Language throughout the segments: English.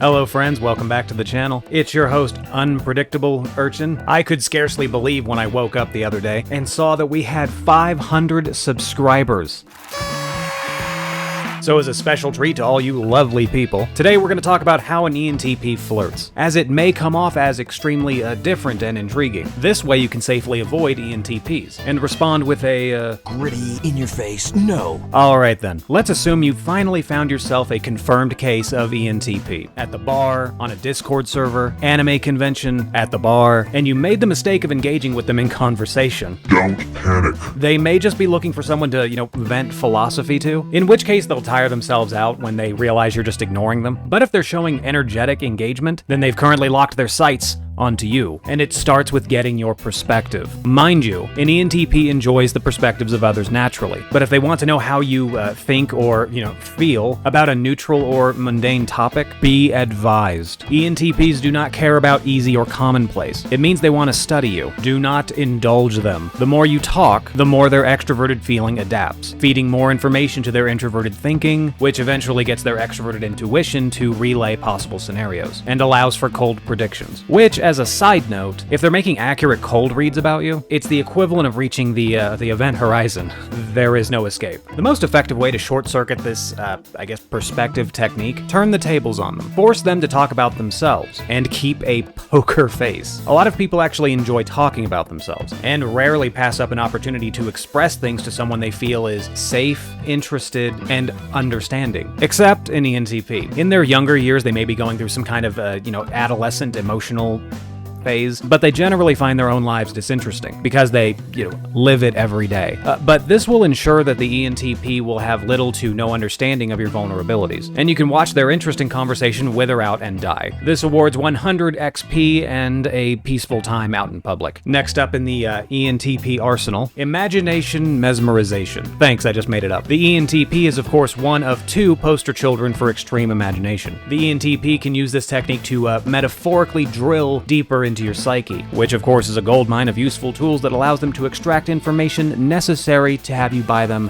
Hello friends, welcome back to the channel. It's your host, Unpredictable Urchin. I could scarcely believe when I woke up the other day and saw that we had 500 subscribers. So as a special treat to all you lovely people, today we're going to talk about how an ENTP flirts, as it may come off as extremely different and intriguing. This way you can safely avoid ENTPs, and respond with a gritty, in-your-face, no. Alright then, let's assume you finally found yourself a confirmed case of ENTP. At the bar, on a Discord server, anime convention, at the bar, and you made the mistake of engaging with them in conversation. Don't panic. They may just be looking for someone to, vent philosophy to, in which case they'll tire themselves out when they realize you're just ignoring them. But if they're showing energetic engagement, then they've currently locked their sights onto you, and it starts with getting your perspective. Mind you, an ENTP enjoys the perspectives of others naturally, but if they want to know how you think or, feel about a neutral or mundane topic, be advised. ENTPs do not care about easy or commonplace. It means they want to study you. Do not indulge them. The more you talk, the more their extroverted feeling adapts, feeding more information to their introverted thinking, which eventually gets their extroverted intuition to relay possible scenarios, and allows for cold predictions, which, as a side note, if they're making accurate cold reads about you, it's the equivalent of reaching the event horizon. There is no escape. The most effective way to short-circuit this, perspective technique, turn the tables on them. Force them to talk about themselves, and keep a poker face. A lot of people actually enjoy talking about themselves, and rarely pass up an opportunity to express things to someone they feel is safe, interested, and understanding. Except an ENTP. In their younger years, they may be going through some kind of, adolescent emotional phase, but they generally find their own lives disinteresting because they, live it every day. But this will ensure that the ENTP will have little to no understanding of your vulnerabilities, and you can watch their interesting conversation wither out and die. This awards 100 XP and a peaceful time out in public. Next up in the ENTP arsenal, imagination mesmerization. Thanks, I just made it up. The ENTP is of course one of two poster children for extreme imagination. The ENTP can use this technique to metaphorically drill deeper into your psyche, which of course is a goldmine of useful tools that allows them to extract information necessary to have you buy them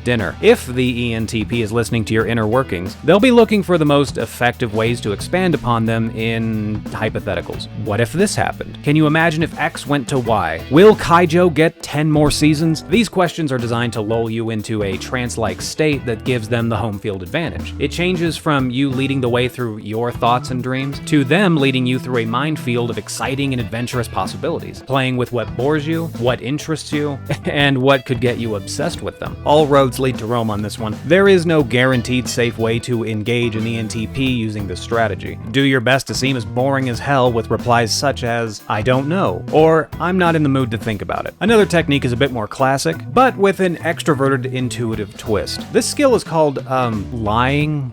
dinner. If the ENTP is listening to your inner workings, they'll be looking for the most effective ways to expand upon them in hypotheticals. What if this happened? Can you imagine if X went to Y? Will Kaijo get 10 more seasons? These questions are designed to lull you into a trance-like state that gives them the home field advantage. It changes from you leading the way through your thoughts and dreams to them leading you through a minefield of exciting and adventurous possibilities, playing with what bores you, what interests you, and what could get you obsessed with them. All roads lead to Rome on this one. There is no guaranteed safe way to engage an ENTP using this strategy. Do your best to seem as boring as hell with replies such as, "I don't know," or "I'm not in the mood to think about it." Another technique is a bit more classic, but with an extroverted intuitive twist. This skill is called, lying.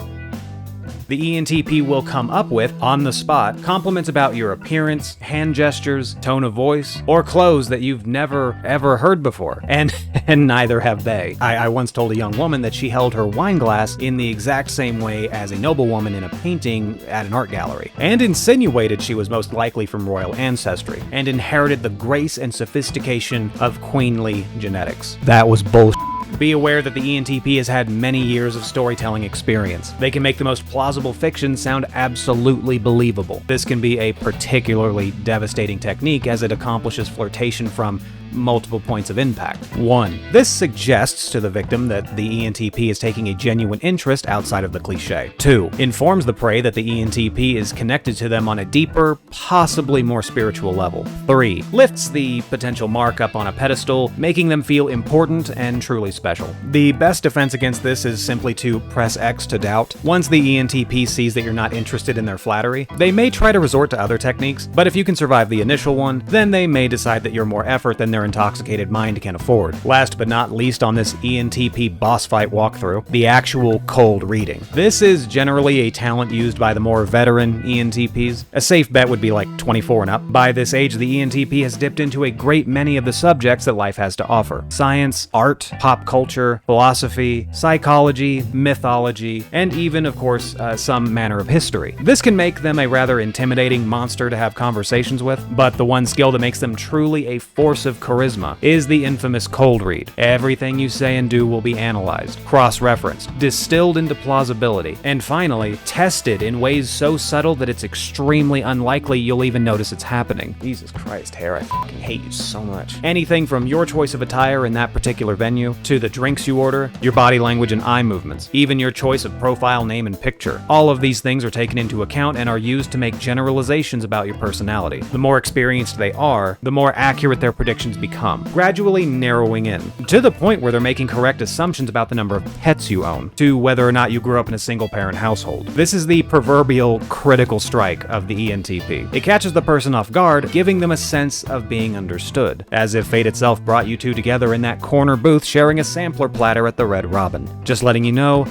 The ENTP will come up with, on the spot, compliments about your appearance, hand gestures, tone of voice, or clothes that you've never, ever heard before. And neither have they. I once told a young woman that she held her wine glass in the exact same way as a noblewoman in a painting at an art gallery, and insinuated she was most likely from royal ancestry, and inherited the grace and sophistication of queenly genetics. That was bullshit. Be aware that the ENTP has had many years of storytelling experience. They can make the most plausible fiction sound absolutely believable. This can be a particularly devastating technique as it accomplishes flirtation from multiple points of impact. 1. This suggests to the victim that the ENTP is taking a genuine interest outside of the cliché. 2. Informs the prey that the ENTP is connected to them on a deeper, possibly more spiritual level. 3. Lifts the potential mark up on a pedestal, making them feel important and truly special. The best defense against this is simply to press X to doubt. Once the ENTP sees that you're not interested in their flattery, they may try to resort to other techniques, but if you can survive the initial one, then they may decide that you're more effort than their intoxicated mind can afford. Last but not least on this ENTP boss fight walkthrough, the actual cold reading. This is generally a talent used by the more veteran ENTPs. A safe bet would be like 24 and up. By this age, the ENTP has dipped into a great many of the subjects that life has to offer. Science, art, pop culture, philosophy, psychology, mythology, and even, of course, some manner of history. This can make them a rather intimidating monster to have conversations with, but the one skill that makes them truly a force of charisma, is the infamous cold read. Everything you say and do will be analyzed, cross-referenced, distilled into plausibility, and finally, tested in ways so subtle that it's extremely unlikely you'll even notice it's happening. Jesus Christ, Hare, I fucking hate you so much. Anything from your choice of attire in that particular venue, to the drinks you order, your body language and eye movements, even your choice of profile name and picture. All of these things are taken into account and are used to make generalizations about your personality. The more experienced they are, the more accurate their predictions become, gradually narrowing in, to the point where they're making correct assumptions about the number of pets you own, to whether or not you grew up in a single-parent household. This is the proverbial critical strike of the ENTP. It catches the person off guard, giving them a sense of being understood, as if fate itself brought you two together in that corner booth sharing a sampler platter at the Red Robin. Just letting you know,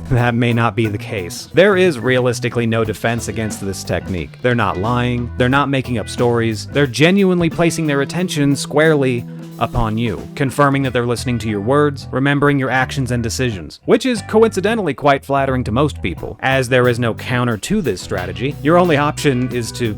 that may not be the case. There is realistically no defense against this technique. They're not lying, they're not making up stories, they're genuinely placing their attention squarely upon you, confirming that they're listening to your words, remembering your actions and decisions, which is coincidentally quite flattering to most people. As there is no counter to this strategy, your only option is to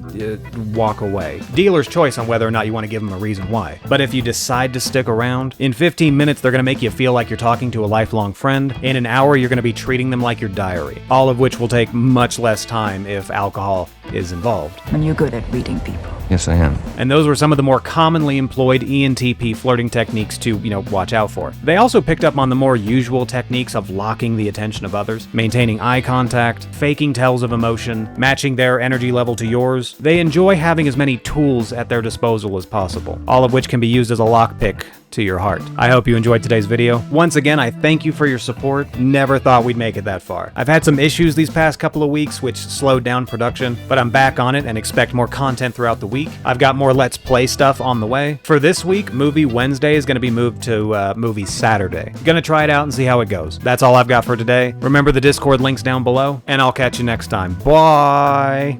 walk away. Dealer's choice on whether or not you want to give them a reason why. But if you decide to stick around, in 15 minutes they're going to make you feel like you're talking to a lifelong friend. In an hour you're going to be treating them like your diary, all of which will take much less time if alcohol is involved. And you're good at reading people. Yes, I am. And those were some of the more commonly employed ENTP flirting techniques to, watch out for. They also picked up on the more usual techniques of locking the attention of others, maintaining eye contact, faking tells of emotion, matching their energy level to yours. They enjoy having as many tools at their disposal as possible, all of which can be used as a lockpick to your heart. I hope you enjoyed today's video. Once again, I thank you for your support. Never thought we'd make it that far. I've had some issues these past couple of weeks which slowed down production, but I'm back on it and expect more content throughout the week. I've got more Let's Play stuff on the way. For this week, Movie Wednesday is going to be moved to Movie Saturday. Gonna try it out and see how it goes. That's all I've got for today. Remember the Discord links down below, and I'll catch you next time. Bye!